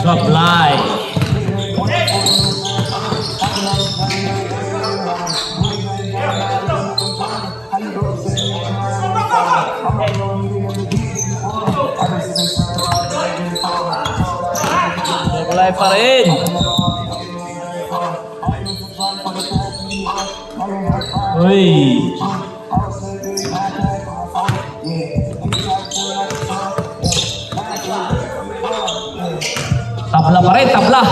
Supply. Supply pa rin. Uy. Tabla pa rin, tabla.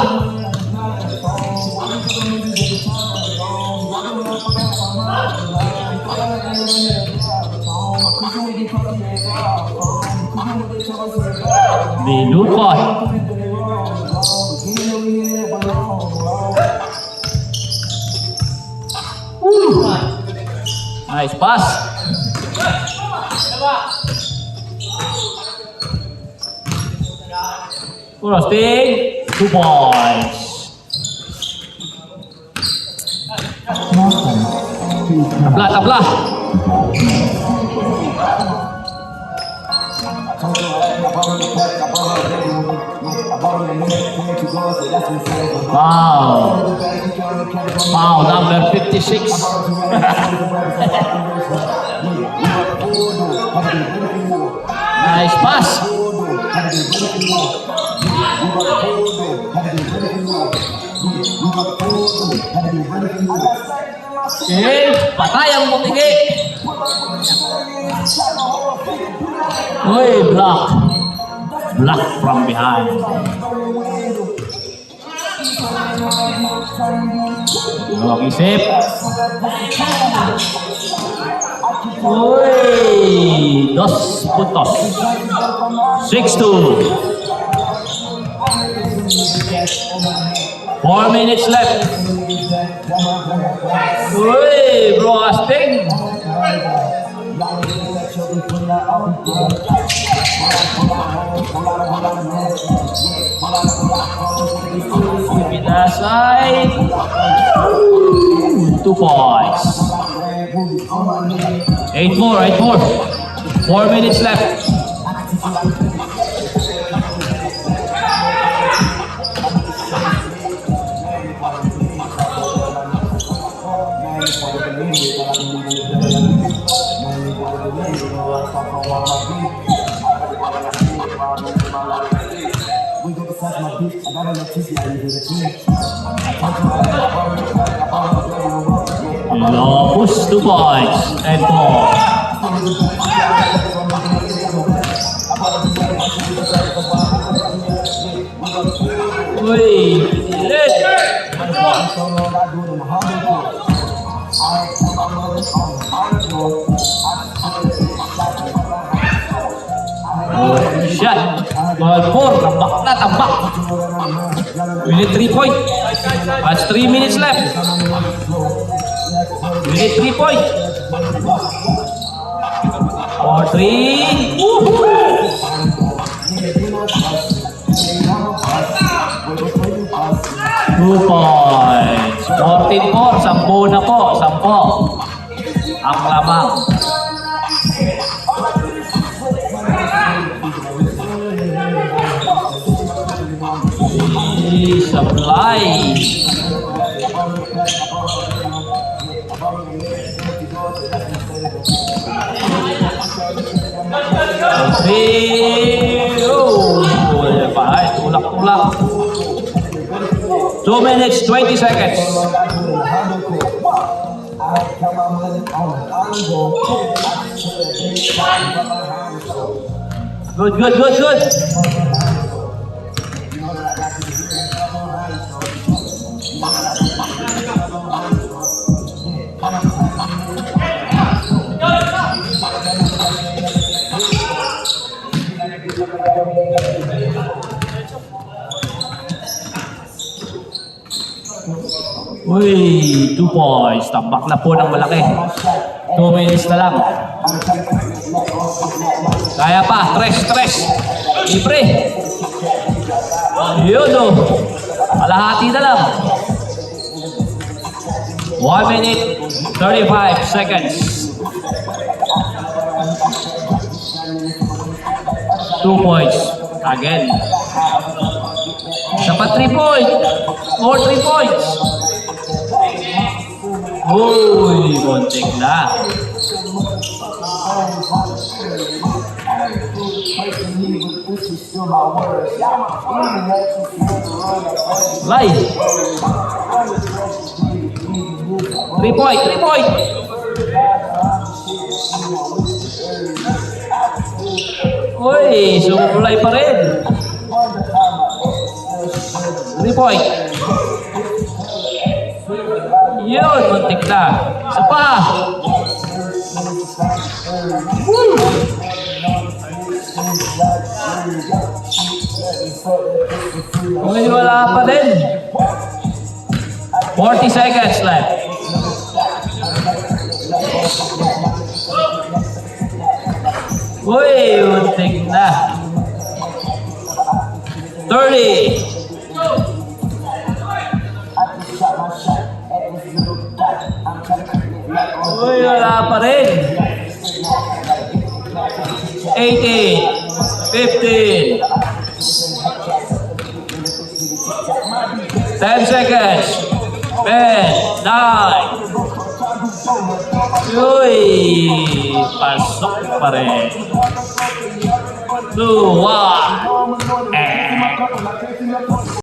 Dilukot. Nice pass. Crossing, 2 points. Tabla, tabla. Wow. Wow, number 56. Nice pass. Okay, patay ang mutigi. Uy, block. Block from behind. Luwag isip. Uy, 2 puntos. 6-2. 4 minutes left. Uy, broadcasting. Pinasay. 2 points. 8-4, 8-4. 4 minutes left. Low push, 2 points and 4. Uy, lit. Shot. Ball 4, tambak na, tambak. We need 3 points. That's 3 minutes left. We need 3 points. 4-3. 2 points. 14-4. 10 na po. 10. Ang lamang. Supply. Tulak-tulak. 2 minutes, 20 seconds. Good, good, good, good. Uy, 2 points. Tambak na po ng malaki. 2 minutes na lang. Kaya pa. Tres. Libre. Yun o. Kalahati na lang. 1 minute, 35 seconds. 2 points. Again. Isa pa 3 points. More 3 points. Uy, konting na. Live. 3 point. Uy, sumulay pa rin. 3 point. Yun, muntik na. Isa pa. Woo! Uy, wala pa din. 40 seconds left. Uy, muntik na. 30. Uy, wala pa rin. 18, 15, 10 seconds, 10, 9. Uy, pasok pa rin. 2, 1,